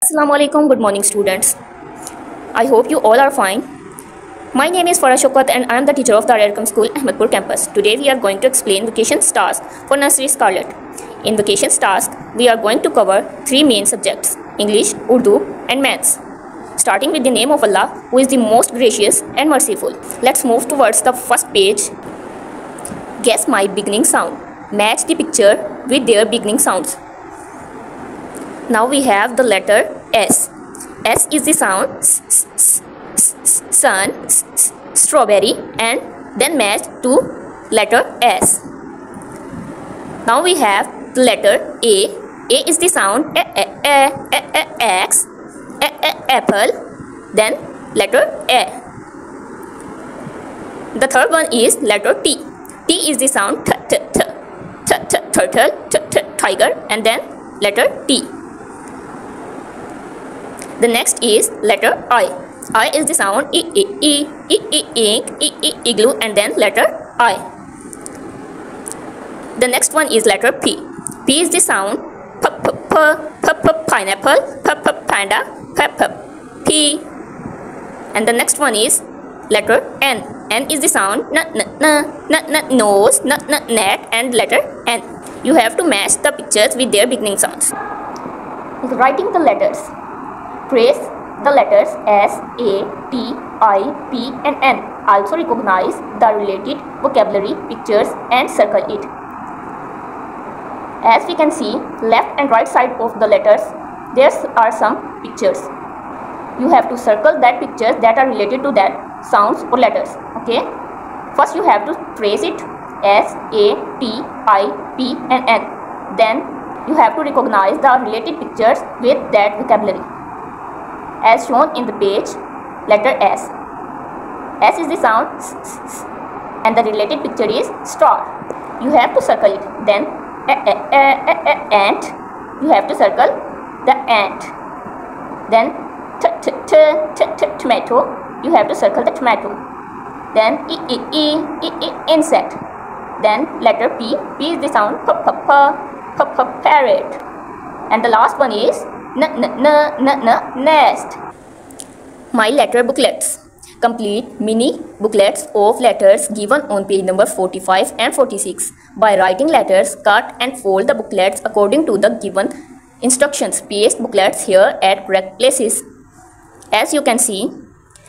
Assalamu alaikum. Good morning, students. I hope you all are fine. My name is Farah Shaukat and I am the teacher of the Ararkam School, Ahmedpur campus. Today we are going to explain Vocations task for Nursery Scarlet. In Vocations task, we are going to cover three main subjects: English, Urdu and Maths. Starting with the name of Allah, who is the most gracious and merciful. Let's move towards the first page. Guess my beginning sound. Match the picture with their beginning sounds. Now we have the letter S. S is the sound sun, strawberry, and then matched to letter S. Now we have the letter A. A is the sound X, apple, then letter A. The third one is letter T. T is the sound turtle, tiger, and then letter T. The next is letter I. I is the sound igloo, and then letter I. The next one is letter P. P is the sound pineapple, panda, P. And the next one is letter N. N is the sound nose, net, and letter N. You have to match the pictures with their beginning sounds. Writing the letters. Trace the letters S, A, T, I, P and N. Also recognize the related vocabulary pictures and circle it. As we can see, left and right side of the letters, there are some pictures. You have to circle that pictures that are related to that sounds or letters. Okay. First you have to trace it S, A, T, I, P and N. Then you have to recognize the related pictures with that vocabulary. As shown in the page, letter S. S is the sound and the related picture is star. You have to circle it. Then ant. You have to circle the ant. Then tomato. You have to circle the tomato. Then insect. Then letter P. P is the sound parrot. And the last one is nest. My letter booklets. Complete mini booklets of letters given on page number 45 and 46. By writing letters, cut and fold the booklets according to the given instructions. Paste booklets here at correct places. As you can see,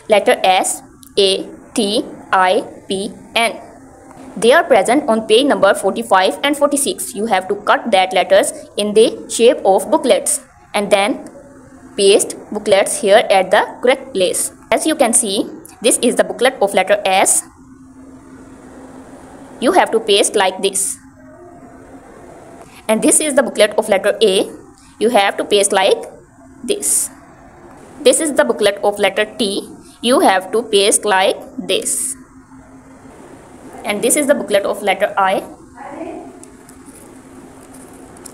letter S, A, T, I, P, N. They are present on page number 45 and 46. You have to cut that letters in the shape of booklets and then paste booklets here at the correct place. As you can see, this is the booklet of letter S. You have to paste like this. And this is the booklet of letter A. You have to paste like this. This is the booklet of letter T. You have to paste like this. And this is the booklet of letter I,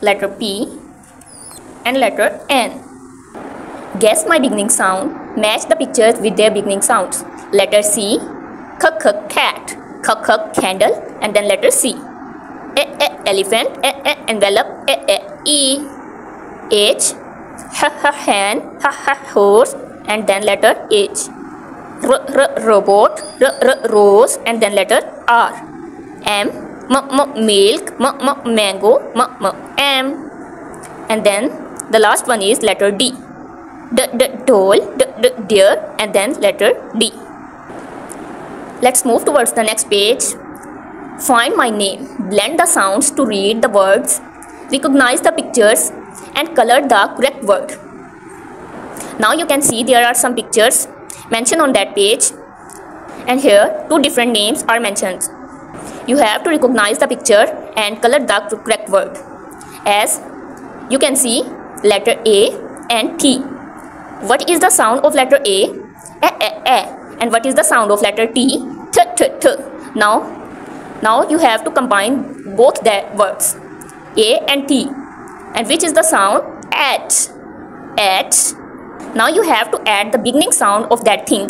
letter P and letter N. Guess my beginning sound. Match the pictures with their beginning sounds. Letter C, cat, candle, and then letter C. Elephant, envelope, E. H, hen, horse, and then letter H. Robot, rose, and then letter R. M, milk, mango, M. And then the last one is letter D. Doll, deer, and then letter D. Let's move towards the next page. Find my name. Blend the sounds to read the words. Recognize the pictures and color the correct word. Now you can see there are some pictures mentioned on that page, and here two different names are mentioned. You have to recognize the picture and color the correct word. As you can see, letter A and T. What is the sound of letter A? And what is the sound of letter T? Now you have to combine both the words A and T. And which is the sound? At. Now you have to add the beginning sound of that thing,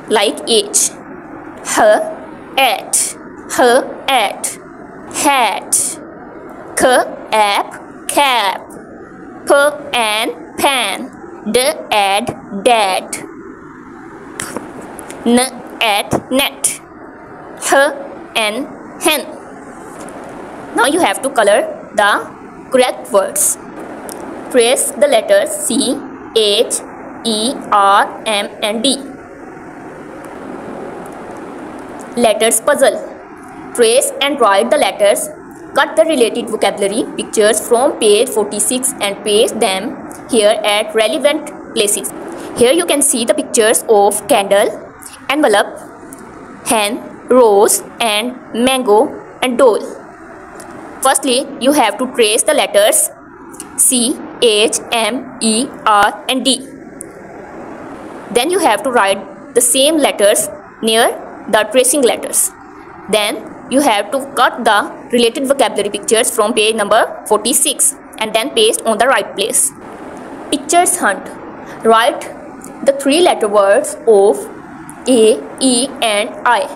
like H. At, hat, cap, P and pan. D at dad, N at net, H and hen. Now you have to color the correct words. Trace the letters C, H, E, R, M and D. Letters puzzle. Trace and write the letters. Cut the related vocabulary pictures from page 46 and paste them here at relevant places. Here you can see the pictures of candle, envelope, hen, rose and mango and doll. Firstly, you have to trace the letters C, H, M, E, R and D. Then you have to write the same letters near the tracing letters. Then you have to cut the related vocabulary pictures from page number 46 and then paste on the right place. Pictures hunt. Write the 3-letter words of A, E and I.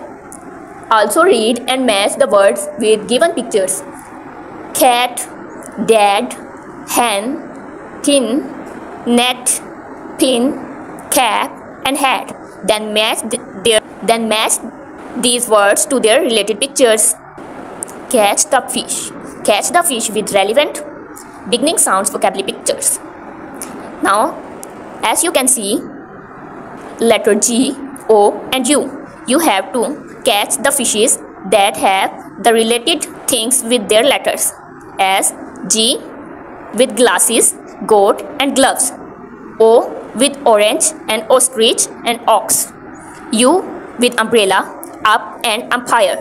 Also read and match the words with given pictures. Cat, dad, hen, tin, net, pin, cap and hat. Then match these words to their related pictures. Catch the fish. Catch the fish with relevant beginning sounds vocabulary pictures. Now, as you can see, letter G, O and U. You have to catch the fishes that have the related things with their letters, as G with glasses, goat and gloves, O with orange and ostrich and ox, U with umbrella, up and umpire.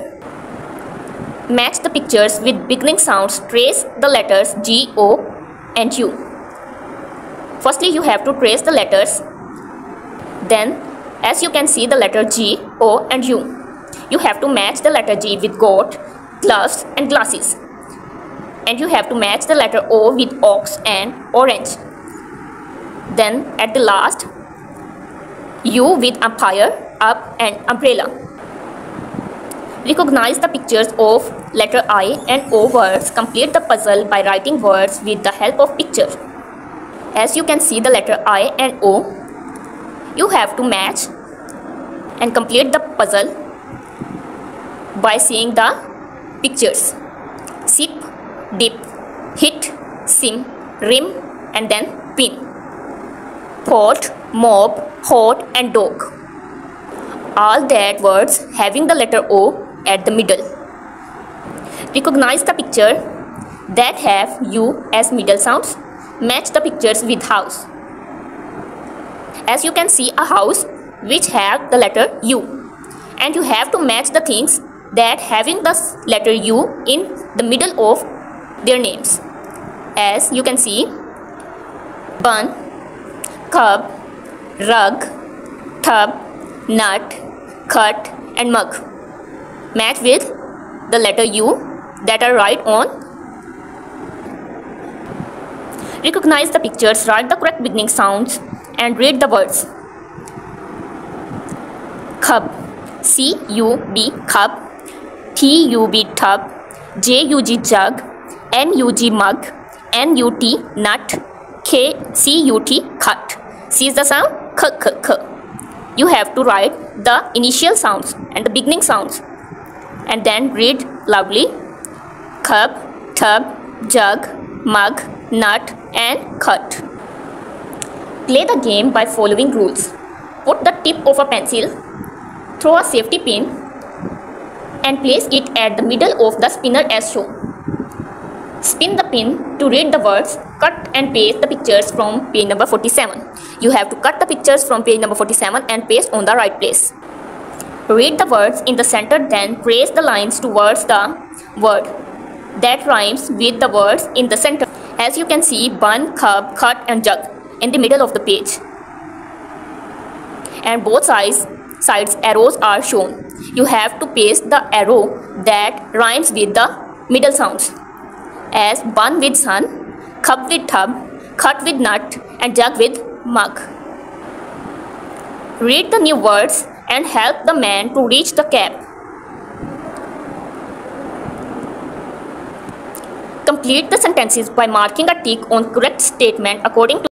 Match the pictures with beginning sounds. Trace the letters G, O and U. Firstly, you have to trace the letters. Then, as you can see the letter G, O and U. You have to match the letter G with goat, gloves and glasses. And you have to match the letter O with ox and orange. Then at the last, U with umpire, up and umbrella. Recognize the pictures of letter I and O words. Complete the puzzle by writing words with the help of pictures. As you can see the letter I and O, you have to match and complete the puzzle by seeing the pictures. Sip, dip, hit, sim, rim and then pin. Pot, mob, hot and dog. All that words having the letter O at the middle. Recognize the picture that have U as middle sounds. Match the pictures with house. As you can see a house which have the letter U, and you have to match the things that having the letter U in the middle of their names. As you can see, bun, cub, rug, tub, nut, cut and mug. Match with the letter U that are right on. Recognize the pictures, write the correct beginning sounds and read the words. Cub, C-U-B, cub, T-U-B, tub, J-U-G, jug, N-U-G, mug, N-U-T, nut, K-C-U-T, cut. See the sound? K-K-K. You have to write the initial sounds and the beginning sounds and then read loudly. Cup, tub, jug, mug, nut and cut. Play the game by following rules. Put the tip of a pencil, throw a safety pin and place it at the middle of the spinner as shown. Spin the pin to read the words. Cut and paste the pictures from page number 47. You have to cut the pictures from page number 47 and paste on the right place. Read the words in the center, then trace the lines towards the word that rhymes with the words in the center. As you can see, bun, cub, cut and jug in the middle of the page. And both sides arrows are shown. You have to paste the arrow that rhymes with the middle sounds. As bun with sun, cup with tub, cut with nut and jug with mug. Read the new words and help the man to reach the cap. Complete the sentences by marking a tick on correct statement according to